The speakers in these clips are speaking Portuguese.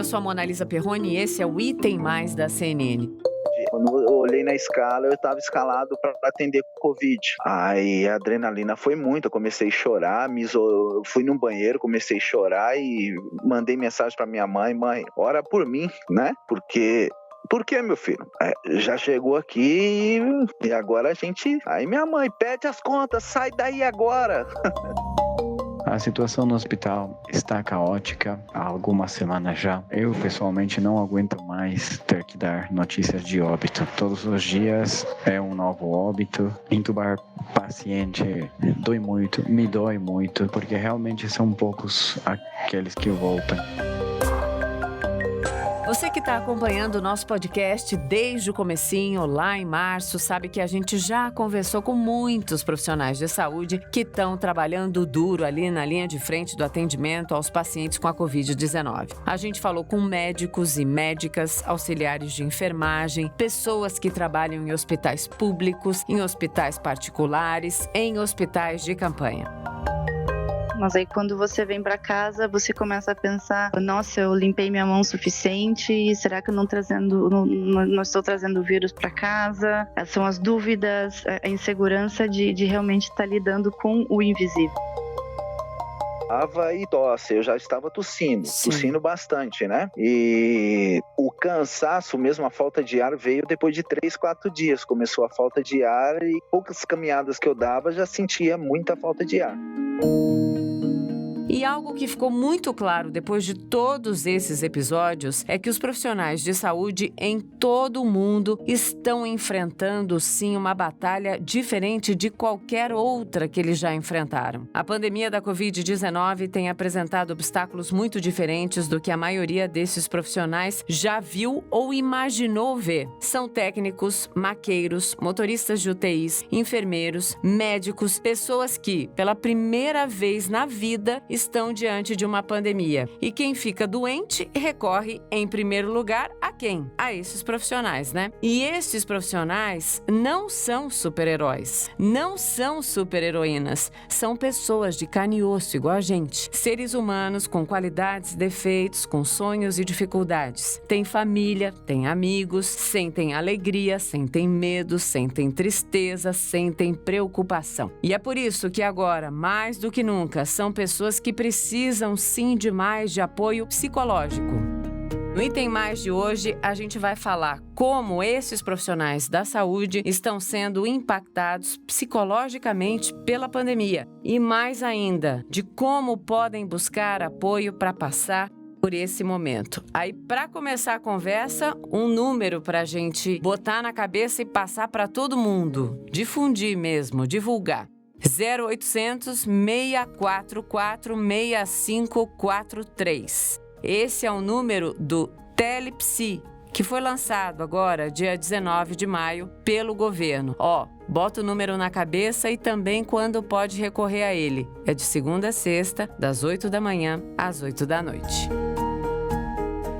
eu sou a Monalisa Perroni e esse é o Item Mais da CNN. Quando eu olhei na escala, eu estava escalado para atender Covid. Aí a adrenalina foi muito, eu comecei a chorar, fui no banheiro, comecei a chorar e mandei mensagem para minha mãe: ora por mim, né? Por que, meu filho? Já chegou aqui e agora a gente... Aí minha mãe, pede as contas, sai daí agora. A situação no hospital está caótica há algumas semanas já. Eu, pessoalmente, não aguento mais ter que dar notícias de óbito. Todos os dias é um novo óbito. Intubar paciente me dói muito, porque realmente são poucos aqueles que voltam. Você que está acompanhando o nosso podcast desde o comecinho, lá em março, sabe que a gente já conversou com muitos profissionais de saúde que estão trabalhando duro ali na linha de frente do atendimento aos pacientes com a Covid-19. A gente falou com médicos e médicas, auxiliares de enfermagem, pessoas que trabalham em hospitais públicos, em hospitais particulares, em hospitais de campanha. Mas aí quando você vem para casa, você começa a pensar: nossa, eu limpei minha mão o suficiente? Será que eu não estou trazendo o vírus para casa? Essas são as dúvidas, a insegurança de realmente estar lidando com o invisível. E tosse, eu já estava tossindo bastante, né? E o cansaço, mesmo a falta de ar, veio depois de 3, 4 dias. Começou a falta de ar e poucas caminhadas que eu dava já sentia muita falta de ar. E algo que ficou muito claro depois de todos esses episódios é que os profissionais de saúde em todo o mundo estão enfrentando, sim, uma batalha diferente de qualquer outra que eles já enfrentaram. A pandemia da Covid-19 tem apresentado obstáculos muito diferentes do que a maioria desses profissionais já viu ou imaginou ver. São técnicos, maqueiros, motoristas de UTIs, enfermeiros, médicos, pessoas que, pela primeira vez na vida, estão diante de uma pandemia. E quem fica doente recorre, em primeiro lugar, a quem? A esses profissionais, né? E esses profissionais não são super-heróis, não são super-heroínas, são pessoas de carne e osso igual a gente. Seres humanos com qualidades, defeitos, com sonhos e dificuldades. Tem família, tem amigos, sentem alegria, sentem medo, sentem tristeza, sentem preocupação. E é por isso que agora, mais do que nunca, são pessoas que precisam sim de mais de apoio psicológico. No Item Mais de hoje, a gente vai falar como esses profissionais da saúde estão sendo impactados psicologicamente pela pandemia e, mais ainda, de como podem buscar apoio para passar por esse momento. Aí, para começar a conversa, um número para a gente botar na cabeça e passar para todo mundo, difundir mesmo, divulgar. 0800 644 6543. Esse é o número do Telepsi, que foi lançado agora, dia 19 de maio, pelo governo. Bota o número na cabeça e também quando pode recorrer a ele. É de segunda a sexta, das 8 da manhã às 8 da noite.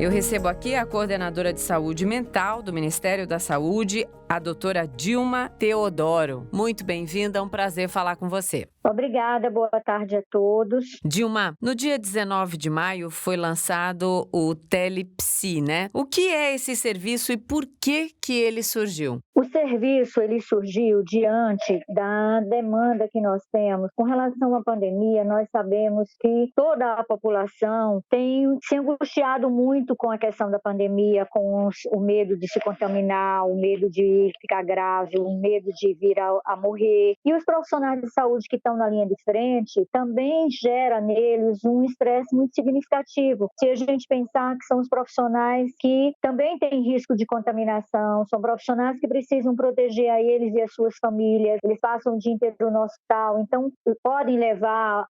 Eu recebo aqui a coordenadora de saúde mental do Ministério da Saúde, a doutora Dilma Teodoro. Muito bem-vinda, é um prazer falar com você. Obrigada, boa tarde a todos. Dilma, no dia 19 de maio foi lançado o Telepsi, né? O que é esse serviço e por que ele surgiu? O serviço ele surgiu diante da demanda que nós temos. Com relação à pandemia, nós sabemos que toda a população tem se angustiado muito com a questão da pandemia, com o medo de se contaminar, o medo de ficar grave, o medo de vir a morrer. E os profissionais de saúde que estão na linha de frente também gera neles um estresse muito significativo. Se a gente pensar que são os profissionais que também têm risco de contaminação, são profissionais que precisam proteger a eles e as suas famílias, eles passam o dia inteiro no hospital, então podem levar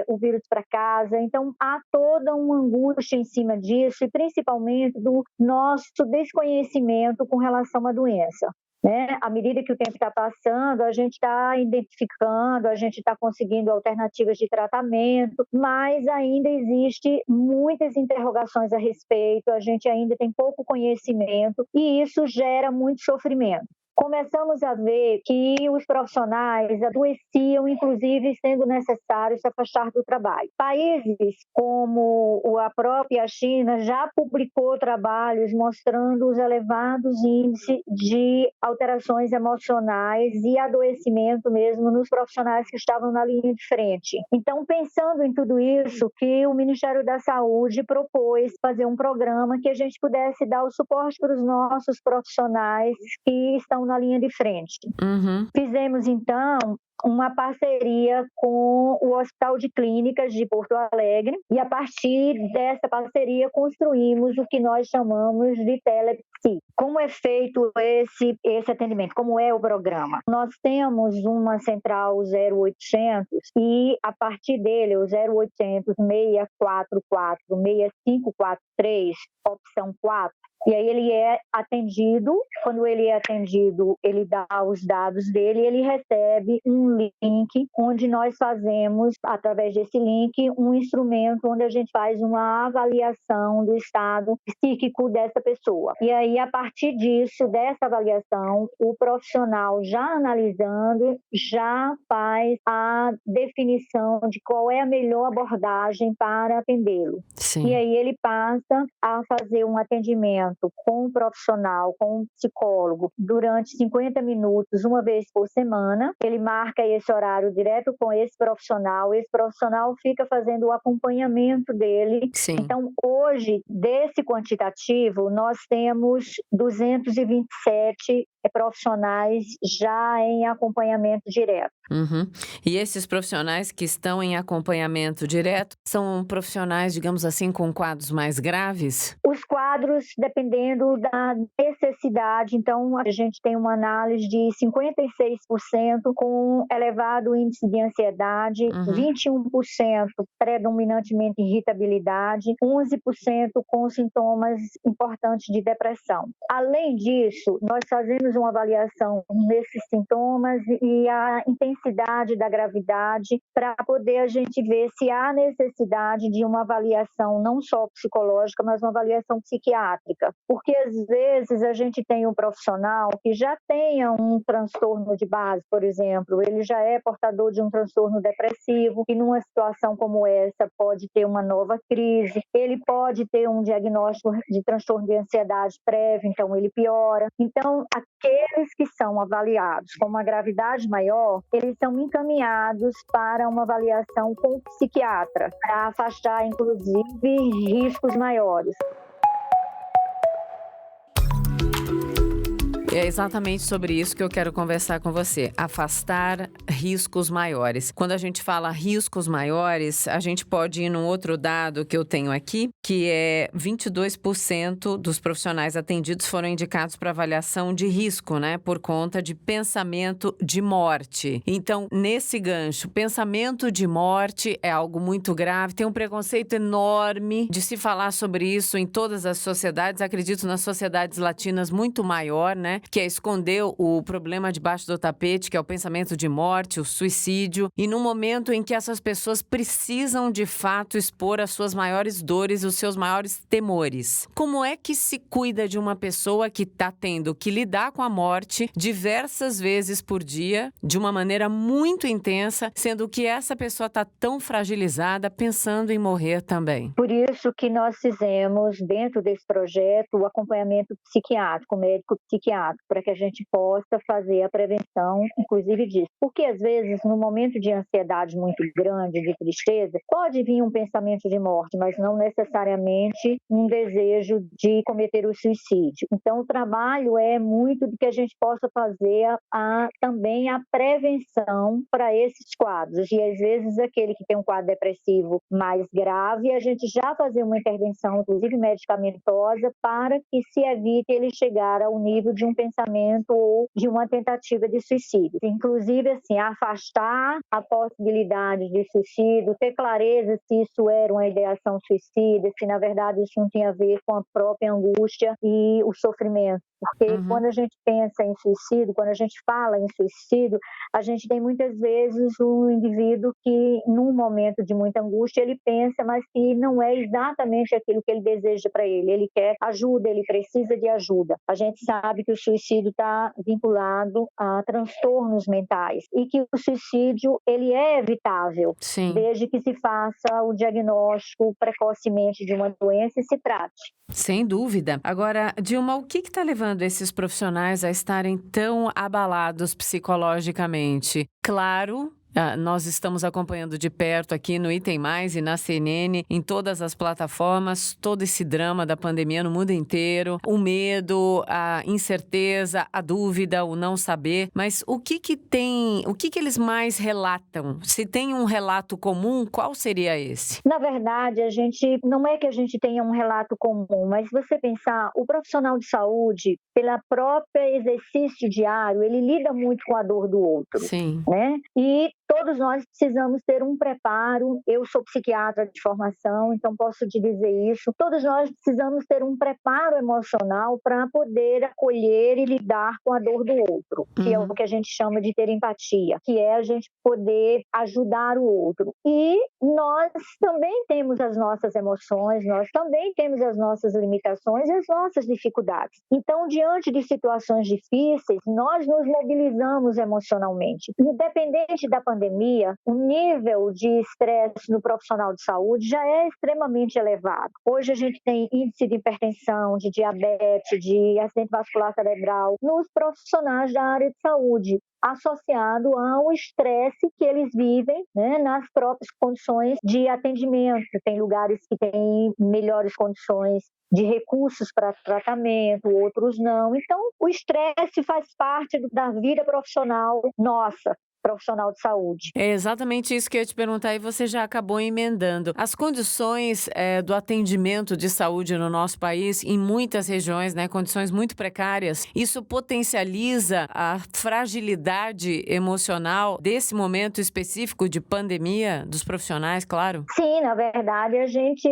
o vírus para casa. Então há toda uma angústia em cima disso e principalmente do nosso desconhecimento com relação à doença. À medida que o tempo está passando, a gente está identificando, a gente está conseguindo alternativas de tratamento, mas ainda existe muitas interrogações a respeito, a gente ainda tem pouco conhecimento e isso gera muito sofrimento. começamos a ver que os profissionais adoeciam, inclusive sendo necessário se afastar do trabalho. Países como a própria China já publicou trabalhos mostrando os elevados índices de alterações emocionais e adoecimento mesmo nos profissionais que estavam na linha de frente. Então, pensando em tudo isso, que o Ministério da Saúde propôs fazer um programa que a gente pudesse dar o suporte para os nossos profissionais que estão na linha de frente. Fizemos, então, uma parceria com o Hospital de Clínicas de Porto Alegre e a partir dessa parceria construímos o que nós chamamos de telepsi. Como é feito esse atendimento? Como é o programa? Nós temos uma central 0800 e a partir dele, o 0800 644 6543, opção 4, e aí ele é atendido, quando ele é atendido, ele dá os dados dele, ele recebe um link, onde nós fazemos, através desse link, um instrumento onde a gente faz uma avaliação do estado psíquico dessa pessoa. E aí, a partir disso, dessa avaliação, o profissional já analisando, já faz a definição de qual é a melhor abordagem para atendê-lo. Sim. E aí ele passa a fazer um atendimento com um profissional, com um psicólogo, durante 50 minutos, uma vez por semana. Ele marca esse horário direto com esse profissional fica fazendo o acompanhamento dele. Sim. Então, hoje, desse quantitativo, nós temos 227 profissionais já em acompanhamento direto. E esses profissionais que estão em acompanhamento direto são profissionais, digamos assim, com quadros mais graves? Os quadros, dependendo da necessidade, então a gente tem uma análise de 56% com elevado índice de ansiedade, 21% predominantemente irritabilidade, 11% com sintomas importantes de depressão. Além disso, nós fazemos uma avaliação nesses sintomas e a intensidade da gravidade para poder a gente ver se há necessidade de uma avaliação não só psicológica, mas uma avaliação psiquiátrica. Porque às vezes a gente tem um profissional que já tenha um transtorno de base, por exemplo, ele já é portador de um transtorno depressivo e numa situação como essa pode ter uma nova crise, ele pode ter um diagnóstico de transtorno de ansiedade prévio, então ele piora. Então, aqueles que são avaliados com uma gravidade maior, eles são encaminhados para uma avaliação com o psiquiatra, para afastar, inclusive, riscos maiores. É exatamente sobre isso que eu quero conversar com você. Afastar riscos maiores. Quando a gente fala riscos maiores, a gente pode ir num outro dado que eu tenho aqui, que é 22% dos profissionais atendidos foram indicados para avaliação de risco, né? Por conta de pensamento de morte. Então, nesse gancho, pensamento de morte é algo muito grave. Tem um preconceito enorme de se falar sobre isso em todas as sociedades. Acredito nas sociedades latinas muito maior, né? Que é esconder o problema debaixo do tapete, que é o pensamento de morte, o suicídio, e no momento em que essas pessoas precisam de fato expor as suas maiores dores, os seus maiores temores. Como é que se cuida de uma pessoa que está tendo que lidar com a morte diversas vezes por dia, de uma maneira muito intensa, sendo que essa pessoa está tão fragilizada, pensando em morrer também? Por isso que nós fizemos, dentro desse projeto, o acompanhamento psiquiátrico, médico psiquiátrico, para que a gente possa fazer a prevenção, inclusive disso. Porque, às vezes, no momento de ansiedade muito grande, de tristeza, pode vir um pensamento de morte, mas não necessariamente um desejo de cometer o suicídio. Então, o trabalho é muito de que a gente possa fazer também a prevenção para esses quadros. E, às vezes, aquele que tem um quadro depressivo mais grave, a gente já fazer uma intervenção, inclusive medicamentosa, para que se evite ele chegar ao nível de um pensamento ou de uma tentativa de suicídio. Inclusive, assim, afastar a possibilidade de suicídio, ter clareza se isso era uma ideação suicida, se na verdade isso não tinha a ver com a própria angústia e o sofrimento. Porque quando a gente pensa em suicídio, quando a gente fala em suicídio, a gente tem muitas vezes um indivíduo que, num momento de muita angústia, ele pensa, mas que não é exatamente aquilo que ele deseja para ele. Ele quer ajuda, ele precisa de ajuda. A gente sabe que o suicídio suicídio está vinculado a transtornos mentais e que o suicídio ele é evitável, Sim. desde que se faça o diagnóstico precocemente de uma doença e se trate. Sem dúvida. Agora, Dilma, o que está levando esses profissionais a estarem tão abalados psicologicamente? Claro, nós estamos acompanhando de perto aqui no Item Mais e na CNN, em todas as plataformas, todo esse drama da pandemia no mundo inteiro, o medo, a incerteza, a dúvida, o não saber. Mas o que eles mais relatam? Se tem um relato comum, qual seria esse? Na verdade, não é que a gente tenha um relato comum, mas se você pensar, o profissional de saúde, pela própria exercício diário, ele lida muito com a dor do outro. Sim. Né? E todos nós precisamos ter um preparo. Eu sou psiquiatra de formação, então posso te dizer isso. Todos nós precisamos ter um preparo emocional para poder acolher e lidar com a dor do outro, que é o que a gente chama de ter empatia, que é a gente poder ajudar o outro. E nós também temos as nossas emoções, nós também temos as nossas limitações e as nossas dificuldades. Então, diante de situações difíceis, nós nos mobilizamos emocionalmente. Independente da pandemia, o nível de estresse no profissional de saúde já é extremamente elevado. Hoje a gente tem índice de hipertensão, de diabetes, de acidente vascular cerebral nos profissionais da área de saúde, associado ao estresse que eles vivem, né, nas próprias condições de atendimento. Tem lugares que têm melhores condições de recursos para tratamento, outros não. Então, o estresse faz parte da vida profissional nossa, profissional de saúde. É exatamente isso que eu ia te perguntar e você já acabou emendando. As condições do atendimento de saúde no nosso país, em muitas regiões, né, condições muito precárias, isso potencializa a fragilidade emocional desse momento específico de pandemia dos profissionais, claro? Sim, na verdade, a gente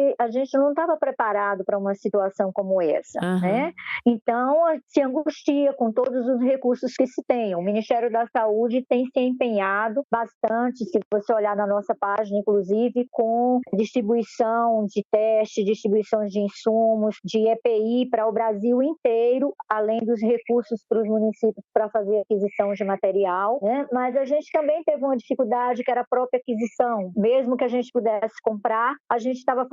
não estava preparado para uma situação como essa, né? Então, se angustia com todos os recursos que se tem. O Ministério da Saúde tem se empenhado bastante, se você olhar na nossa página, inclusive, com distribuição de testes, distribuição de insumos, de EPI para o Brasil inteiro, além dos recursos para os municípios para fazer aquisição de material, né? Mas a gente também teve uma dificuldade que era a própria aquisição. Mesmo que a gente pudesse comprar, a gente estava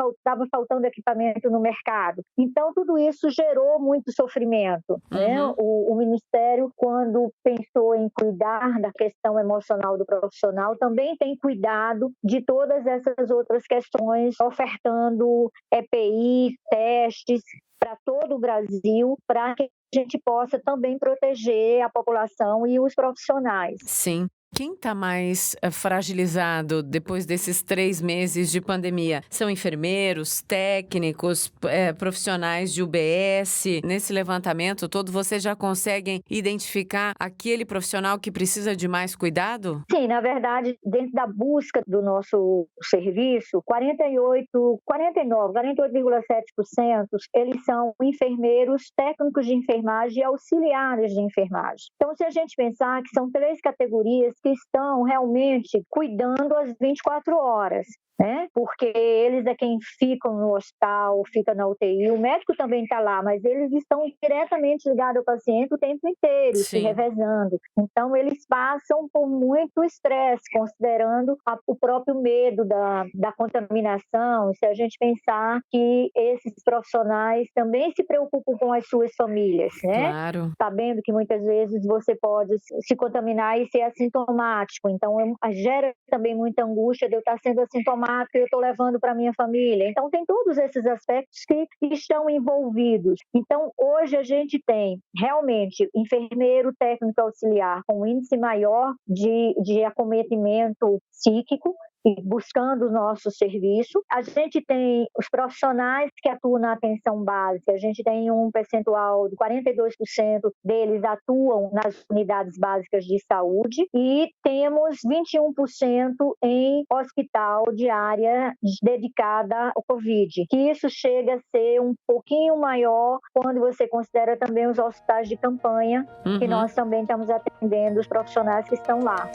faltando equipamento no mercado. Então, tudo isso gerou muito sofrimento, né? O Ministério, quando pensou em cuidar da questão emocional do profissional, também tem cuidado de todas essas outras questões, ofertando EPI, testes para todo o Brasil, para que a gente possa também proteger a população e os profissionais. Sim. Quem está mais fragilizado depois desses 3 meses de pandemia? São enfermeiros, técnicos, profissionais de UBS? Nesse levantamento todo, vocês já conseguem identificar aquele profissional que precisa de mais cuidado? Sim, na verdade, dentro da busca do nosso serviço, 48,7% eles são enfermeiros, técnicos de enfermagem e auxiliares de enfermagem. Então, se a gente pensar que são 3 categorias que estão realmente cuidando às 24 horas, né? Porque eles é quem ficam no hospital, fica na UTI, o médico também está lá, mas eles estão diretamente ligados ao paciente o tempo inteiro, se revezando. Então, eles passam por muito estresse, considerando o próprio medo da contaminação. Se a gente pensar que esses profissionais também se preocupam com as suas famílias, né? Claro. Sabendo que muitas vezes você pode se contaminar e ser assintomático. Então, gera também muita angústia de eu estar sendo assintomático que eu estou levando para minha família. Então, tem todos esses aspectos que estão envolvidos. Então, hoje a gente tem realmente enfermeiro, técnico auxiliar com um índice maior de acometimento psíquico, buscando o nosso serviço. A gente tem os profissionais que atuam na atenção básica, a gente tem um percentual de 42% deles atuam nas unidades básicas de saúde e temos 21% em hospital de área dedicada ao Covid, que isso chega a ser um pouquinho maior quando você considera também os hospitais de campanha, que nós também estamos atendendo os profissionais que estão lá.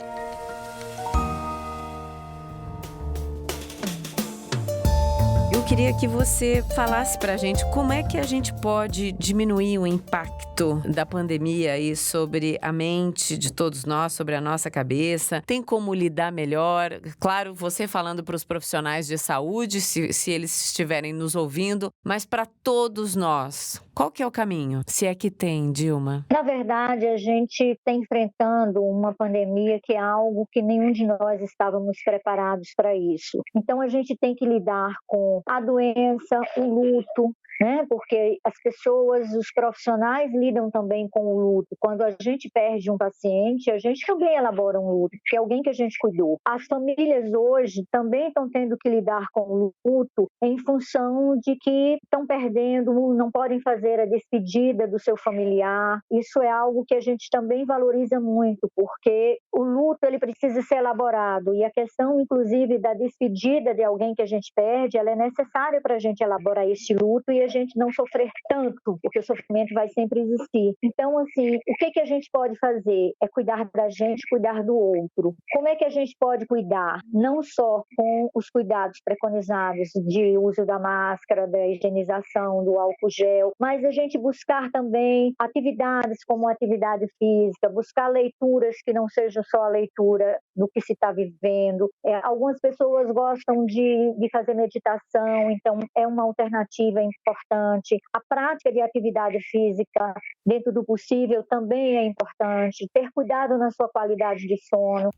Eu queria que você falasse para a gente como é que a gente pode diminuir o impacto impacto da pandemia aí sobre a mente de todos nós, sobre a nossa cabeça? Tem como lidar melhor? Claro, você falando para os profissionais de saúde, se eles estiverem nos ouvindo, mas para todos nós, qual que é o caminho? Se é que tem, Dilma? Na verdade, a gente está enfrentando uma pandemia que é algo que nenhum de nós estávamos preparados para isso. Então, a gente tem que lidar com a doença, o luto, né? Porque as pessoas, os profissionais lidam também com o luto. Quando a gente perde um paciente, a gente também elabora um luto, que é alguém que a gente cuidou. As famílias hoje também estão tendo que lidar com o luto em função de que estão perdendo, não podem fazer a despedida do seu familiar. Isso é algo que a gente também valoriza muito, porque o luto ele precisa ser elaborado e a questão, inclusive, da despedida de alguém que a gente perde, ela é necessária para a gente elaborar esse luto e a gente não sofrer tanto, porque o sofrimento vai sempre existir. Então, assim, o que a gente pode fazer é cuidar da gente, cuidar do outro. Como é que a gente pode cuidar? Não só com os cuidados preconizados de uso da máscara, da higienização, do álcool gel, mas a gente buscar também atividades como atividade física, buscar leituras que não sejam só a leitura do que se está vivendo. Algumas pessoas gostam de fazer meditação, então é uma alternativa importante. A prática de atividade física, dentro do possível, também é importante. Ter cuidado na sua qualidade de sono,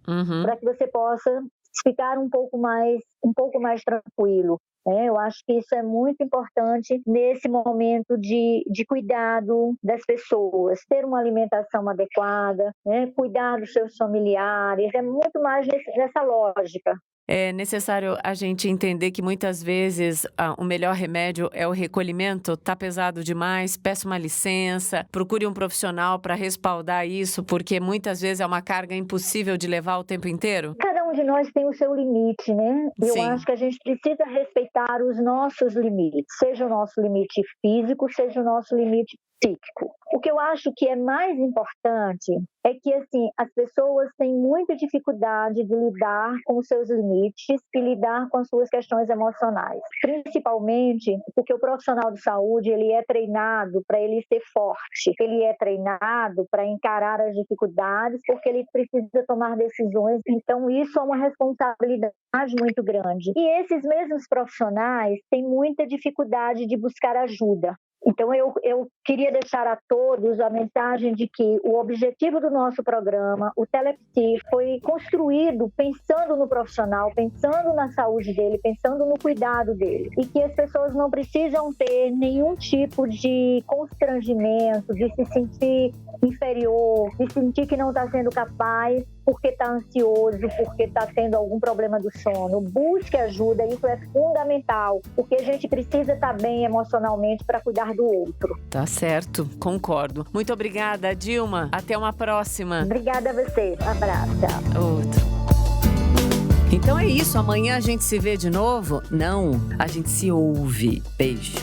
para que você possa ficar um pouco mais tranquilo. Eu acho que isso é muito importante nesse momento de cuidado das pessoas, ter uma alimentação adequada, cuidar dos seus familiares, é muito mais nessa lógica. É necessário a gente entender que muitas vezes o melhor remédio é o recolhimento. Tá pesado demais, peça uma licença, procure um profissional para respaldar isso, porque muitas vezes é uma carga impossível de levar o tempo inteiro. Cada um de nós tem o seu limite, né? Eu acho que a gente precisa respeitar os nossos limites, seja o nosso limite físico, seja o nosso limite psíquico. O que eu acho que é mais importante é que, assim, as pessoas têm muita dificuldade de lidar com os seus limites e lidar com as suas questões emocionais. Principalmente porque o profissional de saúde, ele é treinado para ele ser forte, ele é treinado para encarar as dificuldades, porque ele precisa tomar decisões. Então, isso é uma responsabilidade muito grande. E esses mesmos profissionais têm muita dificuldade de buscar ajuda. Então, eu queria deixar a todos a mensagem de que o objetivo do nosso programa, o Telepsi, foi construído pensando no profissional, pensando na saúde dele, pensando no cuidado dele. E que as pessoas não precisam ter nenhum tipo de constrangimento, de se sentir inferior, de sentir que não está sendo capaz porque está ansioso, porque está tendo algum problema do sono. Busque ajuda, isso é fundamental, porque a gente precisa estar bem emocionalmente para cuidar do outro. Tá certo, concordo. Muito obrigada, Dilma. Até uma próxima. Obrigada a você. Um abraço. Outro. Então é isso, amanhã a gente se vê de novo? Não, a gente se ouve. Beijo.